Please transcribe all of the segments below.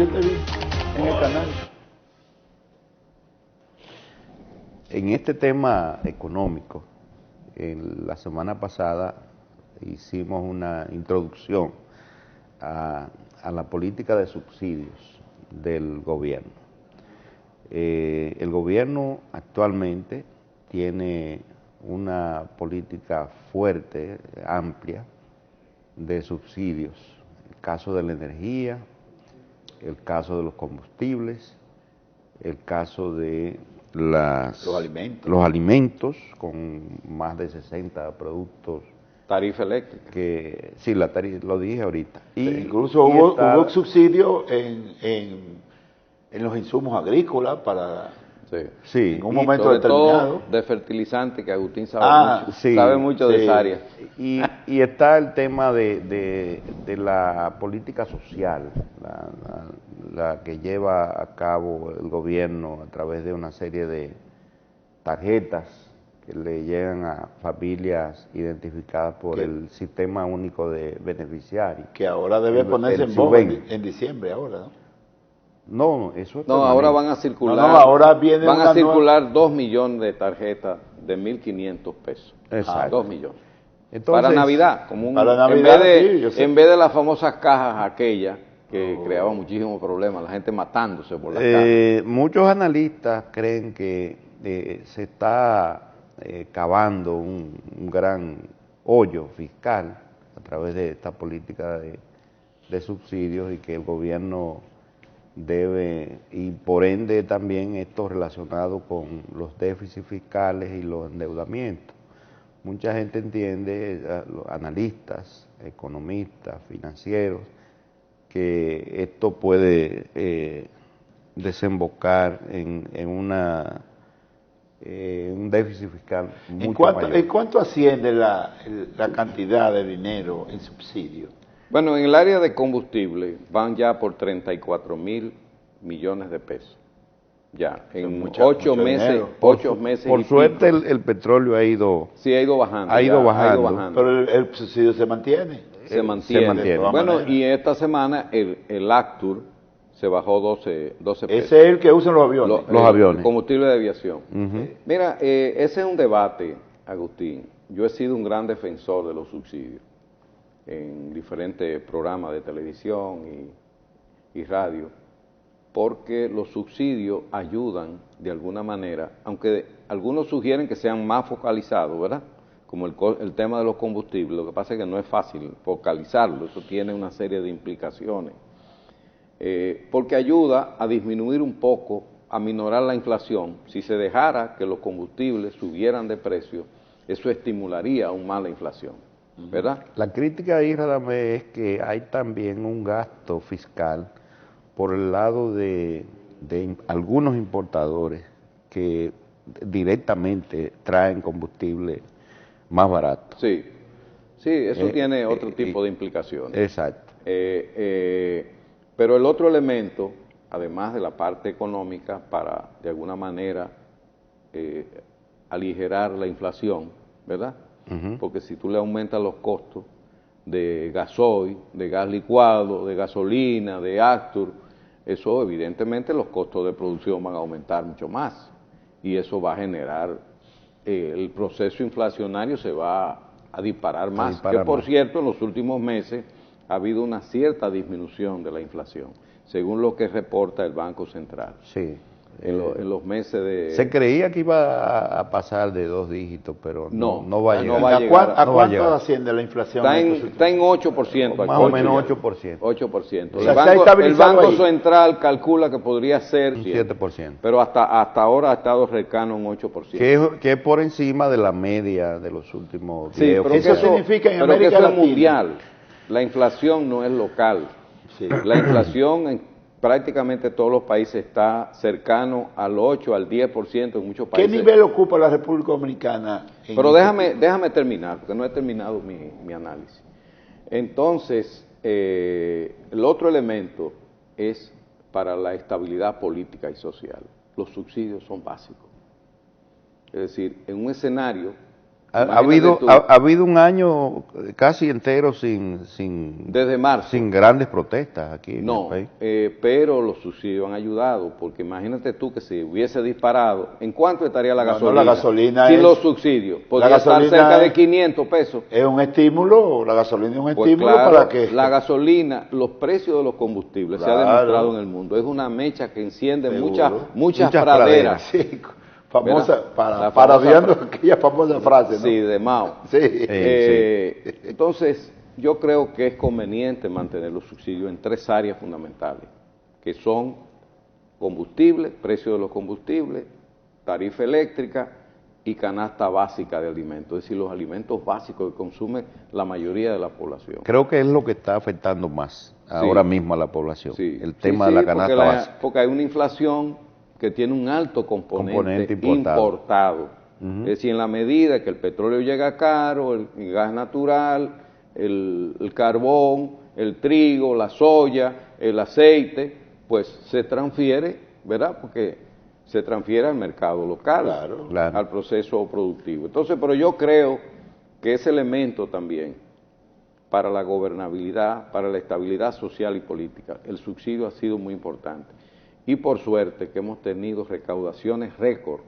¿Qué te vi en el canal? En este tema económico, la semana pasada hicimos una introducción a la política de subsidios del gobierno. El gobierno actualmente tiene una política fuerte, amplia, de subsidios. El caso de la energía, el caso de los combustibles, el caso de los alimentos con más de 60 productos. Tarifa eléctrica. Sí, la tarifa, lo dije ahorita. Incluso hubo subsidio en los insumos agrícolas para... Sí. En un momento determinado. Todo de fertilizante, que Agustín sabe mucho, sí, sabe mucho de esa área. Y está el tema de la política social, la que lleva a cabo el gobierno a través de una serie de tarjetas que le llegan a familias identificadas por el Sistema Único de Beneficiarios. Que ahora debe ponerse en boga en diciembre ahora, ¿no? No, eso es no, ahora van a circular. Ahora viene van a circular 2 millones de tarjetas de 1.500 pesos. Exacto. 2 millones. Entonces, para Navidad, en vez de las famosas cajas aquellas que creaban muchísimos problemas, la gente matándose por las cajas. Muchos analistas creen que se está cavando un gran hoyo fiscal a través de esta política de subsidios y que el gobierno debe, y por ende también esto relacionado con los déficits fiscales y los endeudamientos. Mucha gente entiende, los analistas, economistas, financieros, que esto puede desembocar en un déficit fiscal mucho mayor. ¿En cuánto asciende la cantidad de dinero en subsidio? Bueno, en el área de combustible van ya por 34.000 millones de pesos. Ya, en 8 meses. Por suerte el petróleo ha ido bajando. Ha ido bajando. Pero el subsidio se mantiene. Se mantiene. Bueno, manera. Y esta semana el Actur se bajó 12 pesos. Ese es el que usan los aviones. Los aviones. El combustible de aviación. Mira, ese es un debate, Agustín. Yo he sido un gran defensor de los subsidios en diferentes programas de televisión y radio, porque los subsidios ayudan de alguna manera, aunque algunos sugieren que sean más focalizados, ¿verdad? Como el tema de los combustibles. Lo que pasa es que no es fácil focalizarlo, eso tiene una serie de implicaciones, porque ayuda a disminuir un poco, a minorar la inflación. Si se dejara que los combustibles subieran de precio, eso estimularía aún más la inflación, ¿verdad? La crítica ahí, Radamés, es que hay también un gasto fiscal por el lado de algunos importadores que directamente traen combustible más barato. Sí, eso tiene otro tipo de implicaciones. Exacto. Pero el otro elemento, además de la parte económica, para de alguna manera aligerar la inflación, ¿verdad? Porque si tú le aumentas los costos de gasoil, de gas licuado, de gasolina, de Actur, eso evidentemente los costos de producción van a aumentar mucho más y eso va a generar, el proceso inflacionario se va a disparar más, que por cierto en los últimos meses ha habido una cierta disminución de la inflación, según lo que reporta el Banco Central. Sí. En los meses de... Se creía que iba a pasar de 2 dígitos, pero no va a llegar. ¿A cuánto asciende la inflación? Está en 8%. Más o menos 8%. 8%. O sea, el Banco Central calcula que podría ser un 7%. Pero hasta ahora ha estado cercano a un 8%. Que es por encima de la media de los últimos 10 pero eso significa en América Latina. Latina. Es mundial. La inflación no es local. Sí. La inflación en prácticamente todos los países está cercano al 8, al 10% en muchos países. ¿Qué nivel ocupa la República Dominicana? Pero déjame terminar, porque no he terminado mi análisis. Entonces, el otro elemento es para la estabilidad política y social. Los subsidios son básicos. Es decir, en un escenario Ha habido un año casi entero desde marzo. sin grandes protestas aquí en No, el país. pero los subsidios han ayudado, porque imagínate tú que si hubiese disparado, ¿en cuánto estaría la gasolina? No, la gasolina sin es, los subsidios, podría estar cerca de 500 pesos. Es un estímulo, la gasolina es un Pues estímulo claro, para que... la gasolina, los precios de los combustibles, se ha demostrado en el mundo, es una mecha que enciende muchas praderas. Sí, famosa, ¿verdad? parodiando aquella famosa frase, ¿no? Sí, de Mao. Sí. Entonces, yo creo que es conveniente mantener los subsidios en 3 áreas fundamentales, que son combustible, precio de los combustibles, tarifa eléctrica y canasta básica de alimentos, es decir, los alimentos básicos que consume la mayoría de la población. Creo que es lo que está afectando más ahora mismo a la población, el tema de la canasta básica. Porque hay una inflación que tiene un alto componente importado. Es decir, en la medida que el petróleo llega caro, el gas natural, el carbón, el trigo, la soya, el aceite, pues se transfiere, ¿verdad? Porque se transfiere al mercado local, claro, al proceso productivo. Entonces, pero yo creo que ese elemento también para la gobernabilidad, para la estabilidad social y política, el subsidio ha sido muy importante. Y por suerte que hemos tenido recaudaciones récord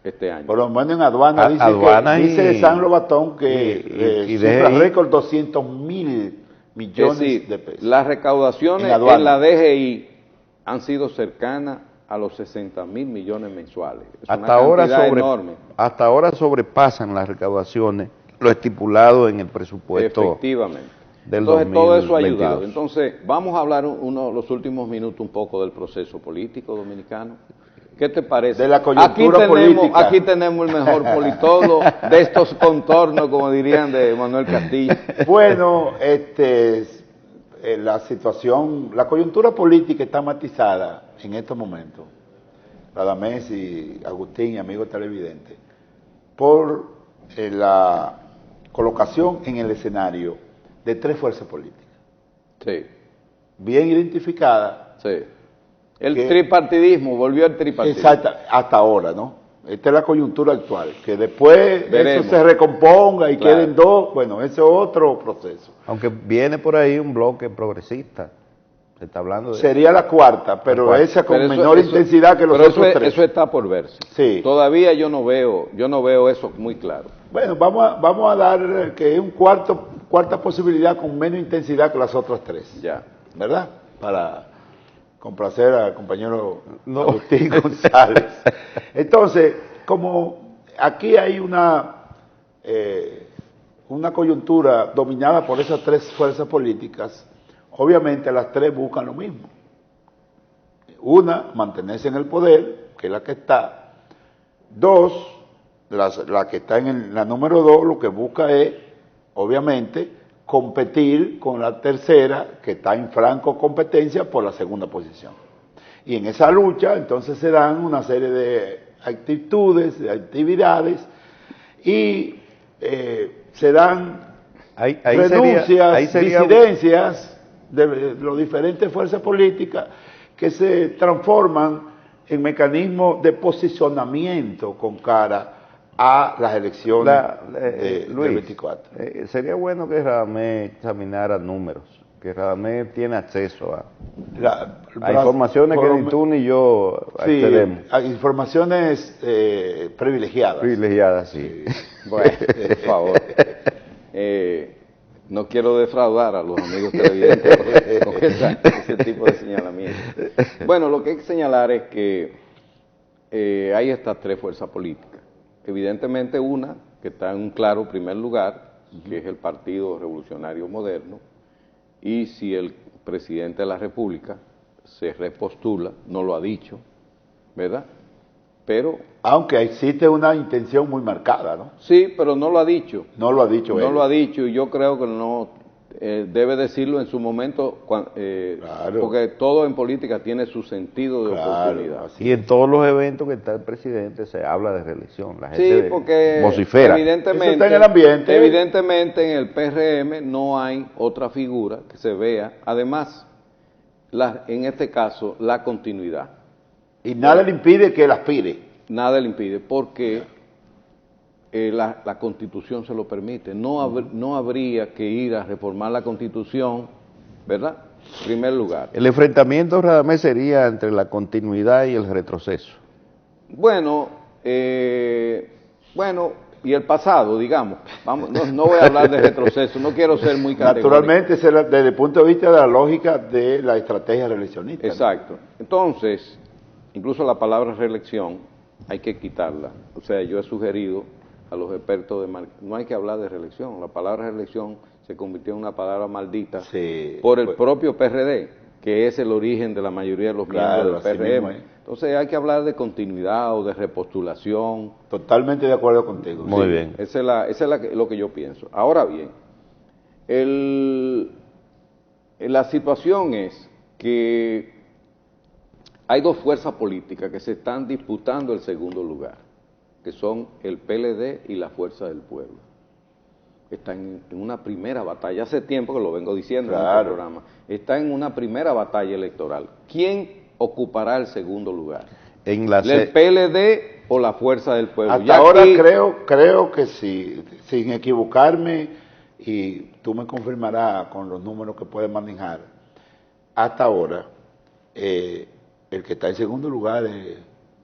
este año. Por lo menos en aduana dice San Lobatón que cifra récord 200.000 millones de pesos. Las recaudaciones en la DGI han sido cercanas a los 60.000 millones mensuales. Es una cantidad enorme. Hasta ahora sobrepasan las recaudaciones lo estipulado en el presupuesto. Efectivamente. Entonces 2022. Todo eso ha ayudado. Entonces vamos a hablar los últimos minutos un poco del proceso político dominicano. ¿Qué te parece? De la coyuntura política. Aquí tenemos el mejor politólogo de estos contornos, como dirían de Manuel Castillo. Bueno, la situación, la coyuntura política está matizada en estos momentos, Radamés y Agustín y amigos televidentes, por la colocación en el escenario de 3 fuerzas políticas. Sí. Bien identificadas. Sí. El tripartidismo, volvió al tripartidismo. Exacto, hasta ahora, ¿no? Esta es la coyuntura actual, que después veremos. Eso se recomponga y queden 2, bueno, ese es otro proceso. Aunque viene por ahí un bloque progresista, se está hablando de... Sería la cuarta, pero esa con menor intensidad que los otros 3. Eso está por verse. Sí. Todavía yo no veo eso muy claro. Bueno, vamos a dar que es un cuarta posibilidad con menos intensidad que las otras 3. Ya. ¿Verdad? Para complacer al compañero Agustín González. Entonces, como aquí hay una coyuntura dominada por esas 3 fuerzas políticas, obviamente las 3 buscan lo mismo. Una, mantenerse en el poder, que es la que está. 2, la que está en la número 2, lo que busca es, obviamente, competir con la tercera, que está en franco competencia por la segunda posición. Y en esa lucha, entonces, se dan una serie de actitudes, de actividades, y se dan renuncias, disidencias de las diferentes fuerzas políticas que se transforman en mecanismos de posicionamiento con cara a las elecciones del 24. Sería bueno que Radamés examinara números, que Radamés tiene acceso a informaciones que ni tú ni yo accedemos. A informaciones privilegiadas. Privilegiadas, sí. Bueno, por favor. No quiero defraudar a los amigos televidentes con ese tipo de señalamiento. Bueno, lo que hay que señalar es que hay estas 3 fuerzas políticas. Evidentemente una que está en un claro primer lugar, que es el Partido Revolucionario Moderno, y si el presidente de la República se repostula, no lo ha dicho, ¿verdad? Pero... Aunque existe una intención muy marcada, ¿no? Sí, pero no lo ha dicho. No lo ha dicho él. No lo ha dicho, y yo creo que no debe decirlo en su momento, claro. Porque todo en política tiene su sentido de oportunidad. Y en todos los eventos que está el presidente se habla de reelección. La gente porque vocifera. Evidentemente, eso está en el ambiente. Evidentemente en el PRM no hay otra figura que se vea. Además, en este caso, la continuidad. Y nada le impide que él aspire. Nada le impide, porque la Constitución se lo permite. No habría que ir a reformar la Constitución, ¿verdad? En primer lugar. El enfrentamiento, Radamés, sería entre la continuidad y el retroceso. Bueno, y el pasado, digamos. Vamos, no voy a hablar de retroceso, no quiero ser muy categórico. Naturalmente, desde el punto de vista de la lógica de la estrategia reeleccionista. Exacto. Entonces, incluso la palabra reelección hay que quitarla. O sea, yo he sugerido a los expertos no hay que hablar de reelección. La palabra reelección se convirtió en una palabra maldita por el propio PRD, que es el origen de la mayoría de los miembros del PRM. Entonces hay que hablar de continuidad o de repostulación. Totalmente de acuerdo contigo. Muy bien. Esa es lo que yo pienso. Ahora bien, la situación es que hay dos fuerzas políticas que se están disputando el segundo lugar, que son el PLD y la Fuerza del Pueblo. Están en una primera batalla, hace tiempo que lo vengo diciendo en este programa, está en una primera batalla electoral. ¿Quién ocupará el segundo lugar? ¿El PLD o la Fuerza del Pueblo? Hasta ahora creo que sí, sin equivocarme, y tú me confirmarás con los números que puedes manejar, hasta ahora el que está en segundo lugar es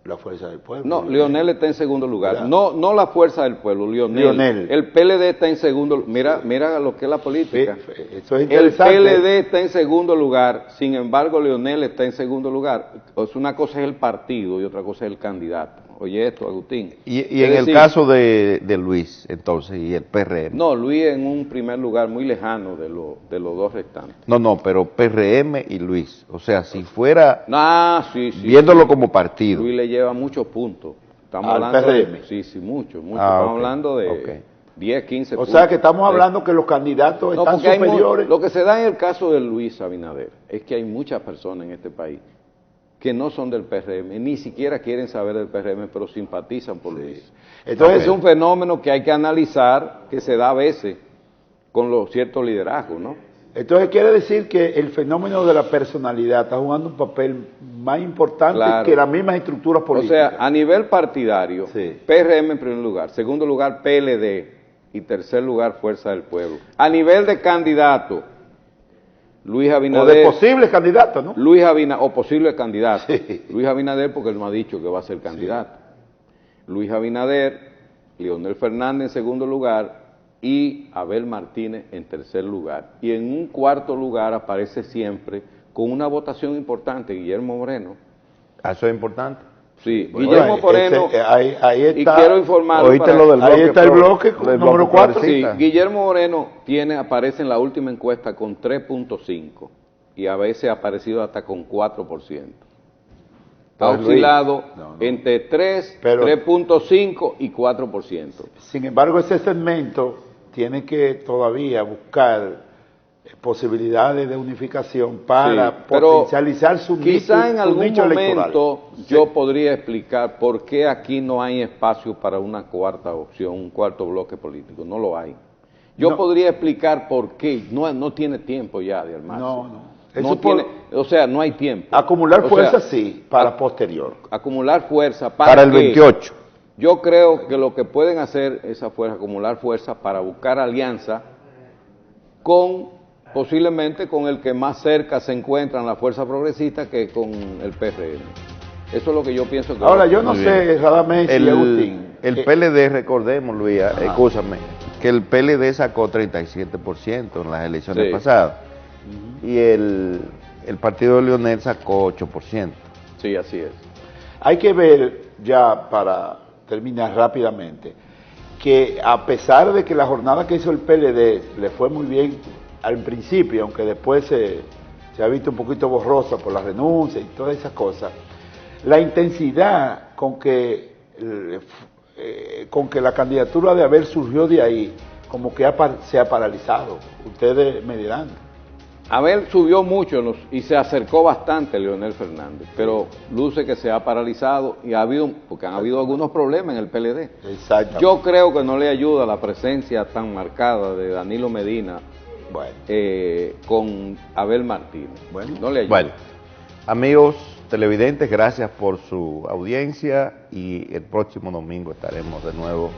la Fuerza del Pueblo. No, Leonel está en segundo lugar. No la Fuerza del Pueblo, Leonel. El PLD está en segundo lugar. Mira lo que es la política. Eso es interesante. El PLD está en segundo lugar, sin embargo Leonel está en segundo lugar. Una cosa es el partido y otra cosa es el candidato. Oye esto, Agustín. Y en el caso de Luis, entonces, y el PRM. No, Luis en un primer lugar muy lejano de los dos restantes. No, pero PRM y Luis. O sea, si fuera viéndolo como partido. Luis le lleva muchos puntos. Estamos hablando PRM. Mucho. Estamos hablando de 10, 15 puntos. O sea, que estamos hablando que los candidatos están superiores. Lo que se da en el caso de Luis Abinader es que hay muchas personas en este país que no son del PRM, ni siquiera quieren saber del PRM, pero simpatizan por Luis. Entonces es un fenómeno que hay que analizar, que se da a veces con los ciertos liderazgos, ¿no? Entonces quiere decir que el fenómeno de la personalidad está jugando un papel más importante que las mismas estructuras políticas. O sea, a nivel partidario, PRM en primer lugar, segundo lugar PLD y tercer lugar Fuerza del Pueblo. A nivel de candidato, Luis Abinader. O de posibles candidatos, ¿no? O posible candidato. Luis Abinader, porque él no ha dicho que va a ser candidato. Luis Abinader, Leonel Fernández en segundo lugar y Abel Martínez en tercer lugar. Y en un cuarto lugar aparece siempre, con una votación importante, Guillermo Moreno. ¿Eso es importante? Sí, bueno, Guillermo Moreno, ahí está, y quiero informarlo. Ahí está el bloque número 4. Sí, Guillermo Moreno aparece en la última encuesta con 3.5 y a veces ha aparecido hasta con 4%. Está oscilado entre 3.5 y 4%. Sin embargo, ese segmento tiene que todavía buscar posibilidades de unificación para potencializar su nicho electoral. Quizá en algún momento yo podría explicar por qué aquí no hay espacio para una cuarta opción, un cuarto bloque político. No lo hay. Yo podría explicar por qué. No tiene tiempo ya de armarse. O sea, no hay tiempo. Acumular fuerza para posterior. Acumular fuerza para el 28. Yo creo que lo que pueden hacer esa fuerza, acumular fuerza para buscar alianza posiblemente con el que más cerca se encuentra en la fuerza progresista, que con el PRM. Eso es lo que yo pienso. Ahora, yo no sé, Radamés y Agustín. El PLD, recordemos, Luis, escúchame, que el PLD sacó 37% en las elecciones pasadas. Y el partido de Leonel sacó 8%. Sí, así es. Hay que ver, ya para terminar rápidamente, que a pesar de que la jornada que hizo el PLD le fue muy bien al principio, aunque después se ha visto un poquito borrosa por la renuncia y todas esas cosas, la intensidad con que la candidatura de Abel surgió de ahí, como que se ha paralizado. Ustedes me dirán. Abel subió mucho y se acercó bastante a Leonel Fernández, pero luce que se ha paralizado porque han habido algunos problemas en el PLD. Exactamente. Yo creo que no le ayuda la presencia tan marcada de Danilo Medina con Abel Martínez. No le ayuda. Bueno, amigos televidentes, gracias por su audiencia y el próximo domingo estaremos de nuevo